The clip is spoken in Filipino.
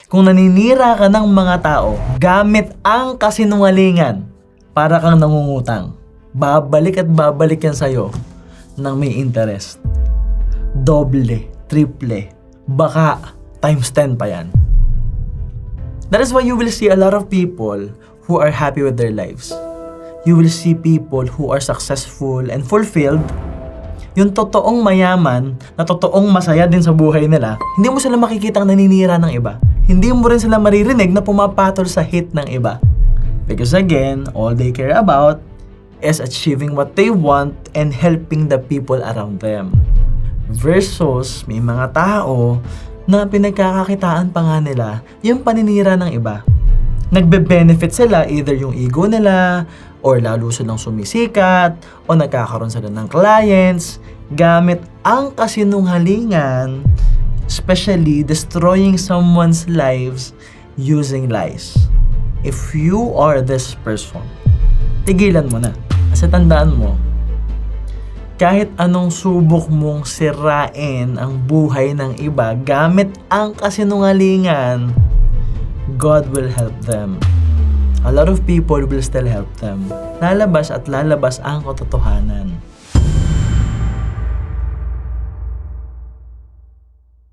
Kung naninira ka ng mga tao gamit ang kasinungalingan, para kang nangungutang. Babalik at babalik yan sa'yo ng may interest. Doble, triple, baka times 10 pa yan. That is why you will see a lot of people who are happy with their lives. You will see people who are successful and fulfilled. Yung totoong mayaman, na totoong masaya din sa buhay nila, hindi mo sila makikitang naninira ng iba. Hindi mo rin sila maririnig na pumapatol sa hit ng iba. Because again, all they care about is achieving what they want and helping the people around them. Versus, may mga tao na pinagkakakitaan pa nga nila yung paninira ng iba. Nagbe-benefit sila, either yung ego nila, or lalo silang sumisikat, o nagkakaroon sila ng clients, gamit ang kasinungalingan, especially destroying someone's lives using lies. If you are this person, tigilan mo na. Kasi tandaan mo, kahit anong subok mong sirain ang buhay ng iba gamit ang kasinungalingan, God will help them. A lot of people will still help them. Lalabas at lalabas ang katotohanan.